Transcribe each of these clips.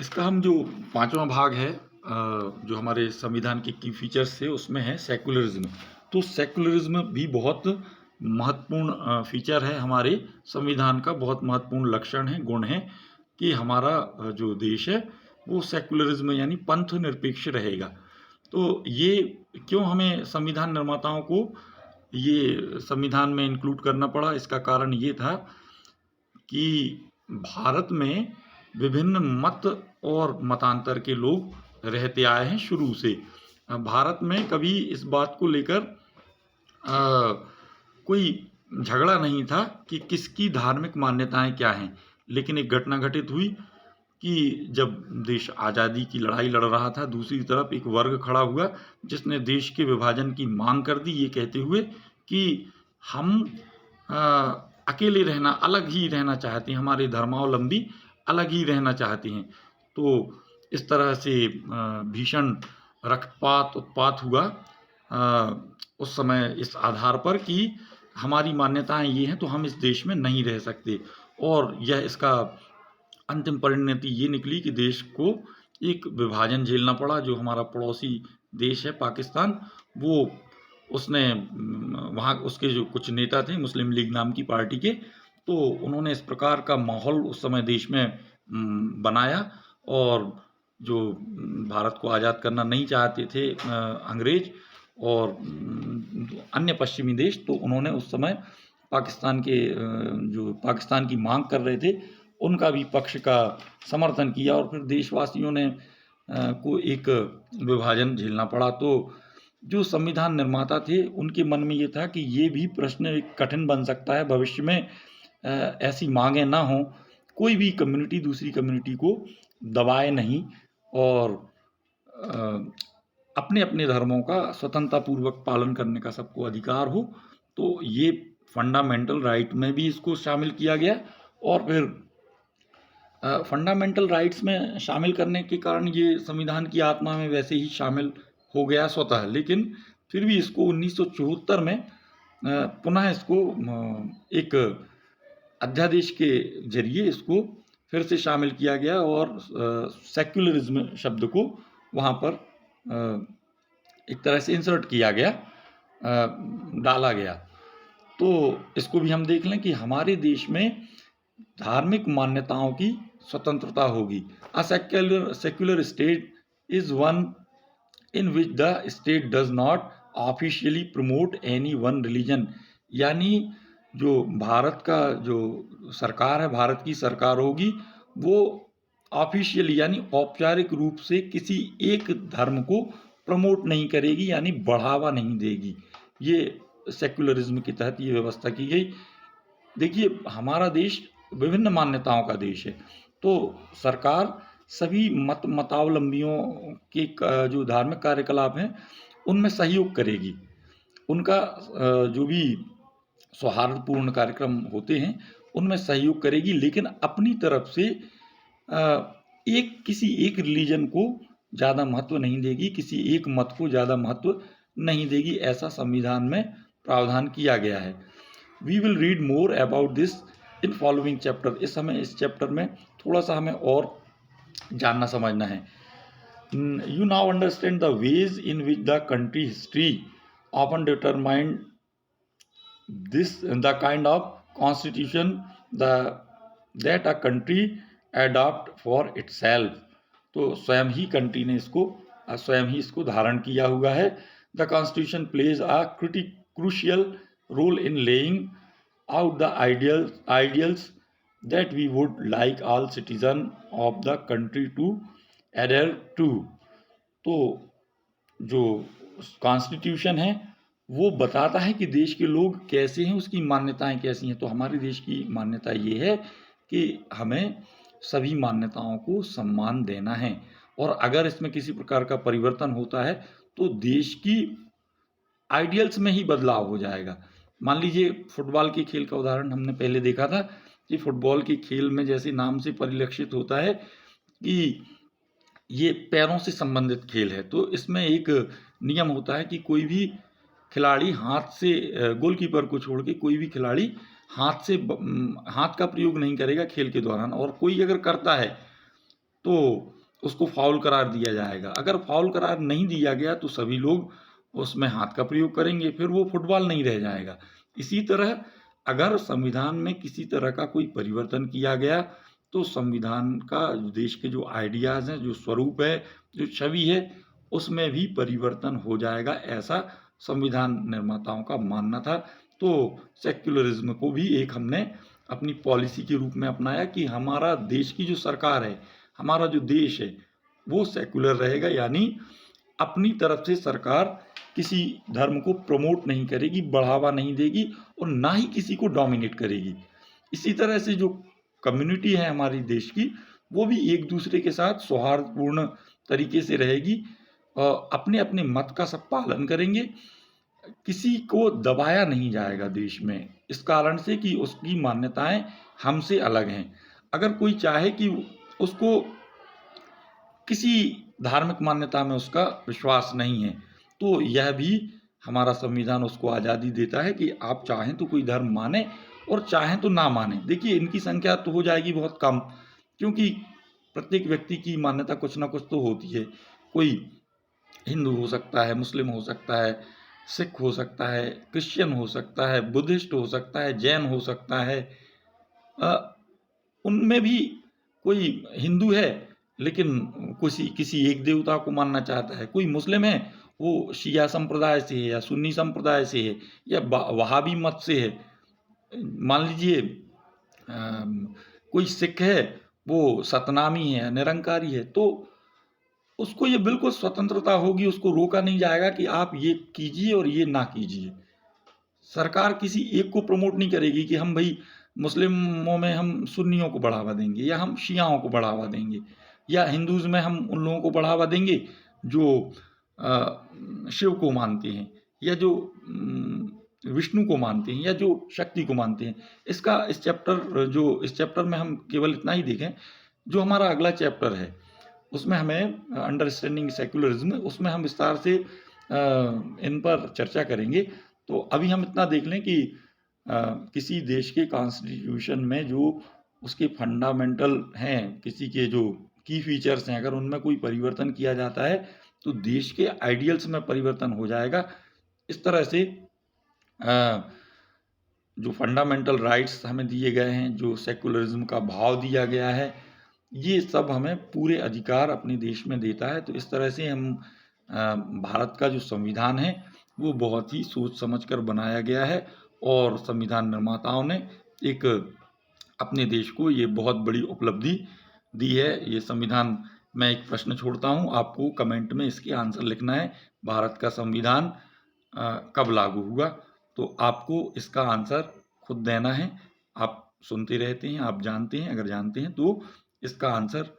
इसका हम जो पाँचवाँ भाग है जो हमारे संविधान के की फीचर्स थे उसमें है सेकुलरिज्म। तो सेकुलरिज्म भी बहुत महत्वपूर्ण फीचर है हमारे संविधान का, बहुत महत्वपूर्ण लक्षण है, गुण है कि हमारा जो देश है वो सेकुलरिज्म यानी पंथ निरपेक्ष रहेगा। तो ये क्यों हमें संविधान निर्माताओं को ये संविधान में इंक्लूड करना पड़ा, इसका कारण ये था कि भारत में विभिन्न मत और मतांतर के लोग रहते आए हैं शुरू से। भारत में कभी इस बात को लेकर कोई झगड़ा नहीं था कि किसकी धार्मिक मान्यताएं क्या हैं, लेकिन एक घटना घटित हुई कि जब देश आज़ादी की लड़ाई लड़ रहा था, दूसरी तरफ एक वर्ग खड़ा हुआ जिसने देश के विभाजन की मांग कर दी, ये कहते हुए कि हम अकेले रहना, अलग ही रहना चाहते हैं, हमारे धर्मावलंबी अलग ही रहना चाहते हैं। तो इस तरह से भीषण रक्तपात उत्पात हुआ उस समय इस आधार पर कि हमारी मान्यताएं ये हैं तो हम इस देश में नहीं रह सकते। और यह इसका अंतिम परिणति ये निकली कि देश को एक विभाजन झेलना पड़ा। जो हमारा पड़ोसी देश है पाकिस्तान, वो उसने वहाँ उसके जो कुछ नेता थे मुस्लिम लीग नाम की पार्टी के, तो उन्होंने इस प्रकार का माहौल उस समय देश में बनाया। और जो भारत को आज़ाद करना नहीं चाहते थे अंग्रेज और अन्य पश्चिमी देश, तो उन्होंने उस समय पाकिस्तान के जो पाकिस्तान की मांग कर रहे थे उनका भी पक्ष का समर्थन किया और फिर देशवासियों ने को एक विभाजन झेलना पड़ा। तो जो संविधान निर्माता थे उनके मन में ये था कि ये भी प्रश्न एक कठिन बन सकता है भविष्य में, ऐसी मांगें ना हों, कोई भी कम्युनिटी दूसरी कम्युनिटी को दबाए नहीं और अपने अपने धर्मों का स्वतंत्रतापूर्वक पालन करने का सबको अधिकार हो। तो ये फंडामेंटल राइट में भी इसको शामिल किया गया और फिर फंडामेंटल राइट्स में शामिल करने के कारण ये संविधान की आत्मा में वैसे ही शामिल हो गया स्वतः। लेकिन फिर भी इसको 1974 में पुनः इसको एक अध्यादेश के जरिए इसको फिर से शामिल किया गया और सेक्युलरिज्म शब्द को वहाँ पर एक तरह से इंसर्ट किया गया, डाला गया। तो इसको भी हम देख लें कि हमारे देश में धार्मिक मान्यताओं की स्वतंत्रता होगी। A secular state is one in which the state does not officially promote any one religion. यानी जो भारत का जो सरकार है, भारत की सरकार होगी, वो ऑफिशियली यानी औपचारिक रूप से किसी एक धर्म को प्रमोट नहीं करेगी, यानी बढ़ावा नहीं देगी। ये सेक्युलरिज्म के तहत ये व्यवस्था की गई। देखिए, हमारा देश विभिन्न मान्यताओं का देश है, तो सरकार सभी मतावलंबियों के जो धार्मिक कार्यकलाप हैं उनमें सहयोग करेगी। उनका जो भी सौहार्दपूर्ण कार्यक्रम होते हैं उनमें सहयोग करेगी, लेकिन अपनी तरफ से किसी एक रिलीजन को ज़्यादा महत्व नहीं देगी, किसी एक मत को ज़्यादा महत्व नहीं देगी। ऐसा संविधान में प्रावधान किया गया है। We will read more about this in following chapter. इस चैप्टर में थोड़ा सा हमें और जानना समझना है। You now understand the ways in which the country history often determined the kind of constitution that a country adopt for itself। तो स्वयं ही कंट्री ने स्वयं ही इसको धारण किया हुआ है। The constitution plays a crucial role in laying out the ideals that we would like all citizens of the country to adhere to। तो जो कॉन्स्टिट्यूशन है वो बताता है कि देश के लोग कैसे हैं, उसकी मान्यताएं कैसी हैं। तो हमारे देश की मान्यता ये है कि हमें सभी मान्यताओं को सम्मान देना है, और अगर इसमें किसी प्रकार का परिवर्तन होता है तो देश की आइडियल्स में ही बदलाव हो जाएगा। मान लीजिए फुटबॉल के खेल का उदाहरण हमने पहले देखा था कि फुटबॉल के खेल में जैसे नाम से परिलक्षित होता है कि ये पैरों से संबंधित खेल है, तो इसमें एक नियम होता है कि कोई भी खिलाड़ी हाथ से, गोलकीपर को छोड़ के कोई भी खिलाड़ी हाथ का प्रयोग नहीं करेगा खेल के दौरान, और कोई अगर करता है तो उसको फाउल करार दिया जाएगा। अगर फाउल करार नहीं दिया गया तो सभी लोग उसमें हाथ का प्रयोग करेंगे, फिर वो फुटबॉल नहीं रह जाएगा। इसी तरह अगर संविधान में किसी तरह का कोई परिवर्तन किया गया तो संविधान का देश के जो आइडियाज़ हैं, जो स्वरूप है, जो छवि है, उसमें भी परिवर्तन हो जाएगा, ऐसा संविधान निर्माताओं का मानना था। तो सेक्युलरिज्म को भी एक हमने अपनी पॉलिसी के रूप में अपनाया कि हमारा देश की जो सरकार है, हमारा जो देश है, वो सेक्युलर रहेगा, यानी अपनी तरफ से सरकार किसी धर्म को प्रमोट नहीं करेगी, बढ़ावा नहीं देगी और ना ही किसी को डोमिनेट करेगी। इसी तरह से जो कम्युनिटी है हमारी देश की, वो भी एक दूसरे के साथ सौहार्दपूर्ण तरीके से रहेगी, अपने अपने मत का सब पालन करेंगे, किसी को दबाया नहीं जाएगा देश में, इस कारण से कि उसकी मान्यताएं हमसे अलग हैं। अगर कोई चाहे कि उसको किसी धार्मिक मान्यता में उसका विश्वास नहीं है, तो यह भी हमारा संविधान उसको आज़ादी देता है कि आप चाहें तो कोई धर्म माने और चाहें तो ना माने। देखिए, इनकी संख्या तो हो जाएगी बहुत कम, क्योंकि प्रत्येक व्यक्ति की मान्यता कुछ ना कुछ तो होती है। कोई हिंदू हो सकता है, मुस्लिम हो सकता है, सिख हो सकता है, क्रिश्चियन हो सकता है, बुद्धिस्ट हो सकता है, जैन हो सकता है। उनमें भी कोई हिंदू है लेकिन किसी किसी एक देवता को मानना चाहता है, कोई मुस्लिम है वो शिया संप्रदाय से है या सुन्नी संप्रदाय से है या वहाबी मत से है। मान लीजिए कोई सिख है वो सतनामी है, निरंकारी है, तो उसको ये बिल्कुल स्वतंत्रता होगी, उसको रोका नहीं जाएगा कि आप ये कीजिए और ये ना कीजिए। सरकार किसी एक को प्रमोट नहीं करेगी कि हम भाई मुस्लिमों में हम सुन्नियों को बढ़ावा देंगे या हम शियाओं को बढ़ावा देंगे या हिंदूज़ में हम उन लोगों को बढ़ावा देंगे जो शिव को मानते हैं या जो विष्णु को मानते हैं या जो शक्ति को मानते हैं। इस चैप्टर में हम केवल इतना ही देखें, जो हमारा अगला चैप्टर है उसमें हमें अंडरस्टैंडिंग सेक्युलरिज्म, उसमें हम विस्तार से इन पर चर्चा करेंगे। तो अभी हम इतना देख लें कि किसी देश के कॉन्स्टिट्यूशन में जो उसके फंडामेंटल हैं, किसी के जो की फीचर्स हैं, अगर उनमें कोई परिवर्तन किया जाता है तो देश के आइडियल्स में परिवर्तन हो जाएगा। इस तरह से जो फंडामेंटल राइट्स हमें दिए गए हैं, जो सेक्युलरिज्म का भाव दिया गया है, ये सब हमें पूरे अधिकार अपने देश में देता है। तो इस तरह से हम भारत का जो संविधान है वो बहुत ही सोच समझ कर बनाया गया है और संविधान निर्माताओं ने एक अपने देश को ये बहुत बड़ी उपलब्धि दी है। ये संविधान, मैं एक प्रश्न छोड़ता हूँ, आपको कमेंट में इसके आंसर लिखना है। भारत का संविधान कब लागू हुआ? तो आपको इसका आंसर खुद देना है। आप सुनते रहते हैं, आप जानते हैं, अगर जानते हैं तो इसका आंसर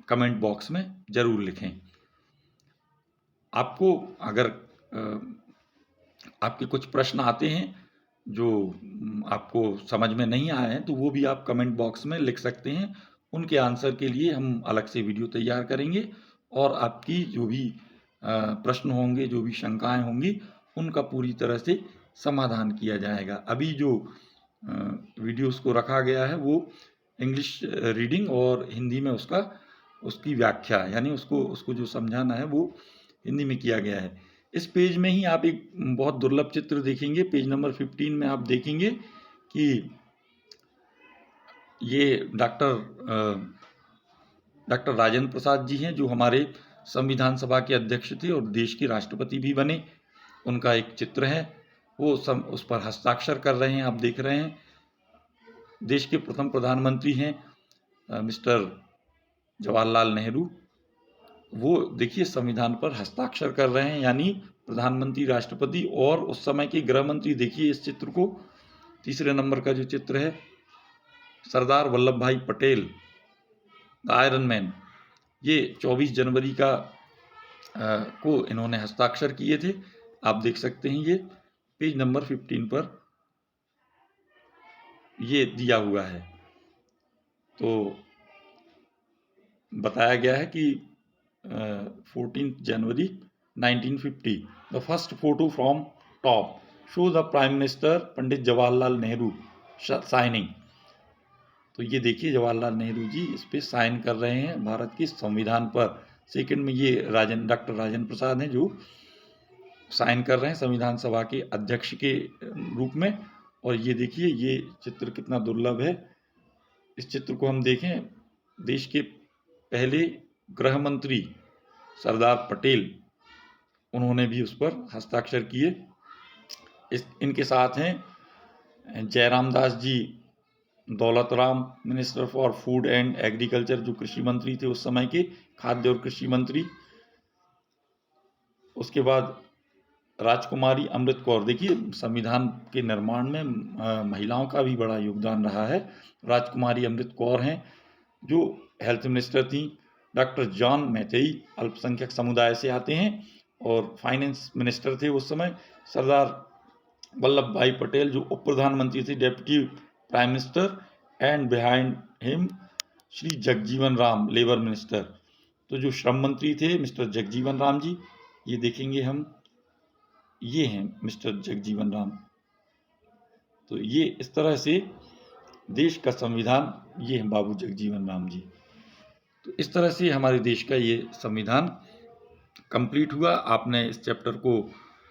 कमेंट बॉक्स में ज़रूर लिखें। आपको अगर आपके कुछ प्रश्न आते हैं जो आपको समझ में नहीं आए हैं तो वो भी आप कमेंट बॉक्स में लिख सकते हैं। उनके आंसर के लिए हम अलग से वीडियो तैयार करेंगे और आपकी जो भी प्रश्न होंगे, जो भी शंकाएं होंगी, उनका पूरी तरह से समाधान किया जाएगा। अभी जो वीडियोस को रखा गया है वो इंग्लिश रीडिंग और हिंदी में उसकी व्याख्या, यानी उसको जो समझाना है वो हिंदी में किया गया है। इस पेज में ही आप एक बहुत दुर्लभ चित्र देखेंगे। पेज नंबर 15 में आप देखेंगे कि ये डॉक्टर राजेंद्र प्रसाद जी हैं, जो हमारे संविधान सभा के अध्यक्ष थे और देश के राष्ट्रपति भी बने। उनका एक चित्र है, वो उस पर हस्ताक्षर कर रहे हैं, आप देख रहे हैं। देश के प्रथम प्रधानमंत्री हैं मिस्टर जवाहरलाल नेहरू, वो देखिए संविधान पर हस्ताक्षर कर रहे हैं, यानी प्रधानमंत्री, राष्ट्रपति और उस समय के गृह मंत्री। देखिए इस चित्र को, तीसरे नंबर का जो चित्र है, सरदार वल्लभ भाई पटेल, द आयरन मैन, ये 24 जनवरी को इन्होंने हस्ताक्षर किए थे। आप देख सकते हैं, ये पेज नंबर 15 पर ये दिया हुआ है। तो बताया गया है कि 14 जनवरी 1950, the first photo from top show the prime minister Pandit Jawaharlal Nehru signing. तो ये देखिए जवाहरलाल नेहरू जी इस पे साइन कर रहे हैं भारत के संविधान पर। सेकंड में ये डॉक्टर राजेंद्र प्रसाद हैं जो साइन कर रहे हैं संविधान सभा के अध्यक्ष के रूप में। और ये देखिए ये चित्र कितना दुर्लभ है। इस चित्र को हम देखें, देश के पहले गृह मंत्री सरदार पटेल, उन्होंने भी उस पर हस्ताक्षर किए। इनके साथ हैं Jairam Das ji Daulat Ram, minister for food and agriculture, जो कृषि मंत्री थे उस समय के, खाद्य और कृषि मंत्री। उसके बाद राजकुमारी अमृत कौर। देखिए संविधान के निर्माण में महिलाओं का भी बड़ा योगदान रहा है। राजकुमारी अमृत कौर हैं जो हेल्थ मिनिस्टर थी। डॉक्टर जॉन मैथेई अल्पसंख्यक समुदाय से आते हैं और फाइनेंस मिनिस्टर थे उस समय। सरदार वल्लभ भाई पटेल जो उप प्रधानमंत्री थे, deputy prime minister. And behind him Shri Jagjivan Ram, labour minister. तो जो श्रम मंत्री थे मिस्टर जगजीवन राम जी, ये देखेंगे हम, ये हैं मिस्टर जगजीवन राम। तो ये इस तरह से देश का संविधान, ये हैं बाबू जगजीवन राम जी। तो इस तरह से हमारे देश का ये संविधान कंप्लीट हुआ। आपने इस चैप्टर को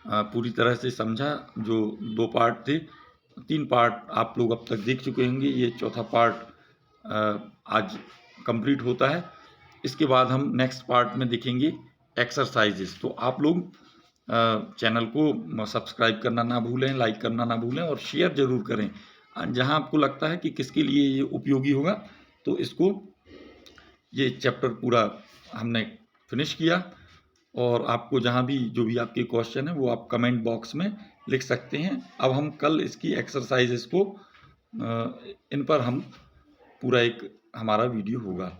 पूरी तरह से समझा। जो 2 पार्ट थे, 3 पार्ट आप लोग अब तक देख चुके होंगे, ये चौथा पार्ट आज कंप्लीट होता है। इसके बाद हम नेक्स्ट पार्ट में देखेंगे एक्सरसाइजेस। तो आप लोग चैनल को सब्सक्राइब करना ना भूलें, लाइक करना ना भूलें और शेयर ज़रूर करें। जहां आपको लगता है कि किसके लिए ये उपयोगी होगा, तो इसको, ये चैप्टर पूरा हमने फिनिश किया। और आपको जहां भी जो भी आपके क्वेश्चन है वो आप कमेंट बॉक्स में लिख सकते हैं। अब हम कल इसकी एक्सरसाइजेस को इन पर हम पूरा एक हमारा वीडियो होगा।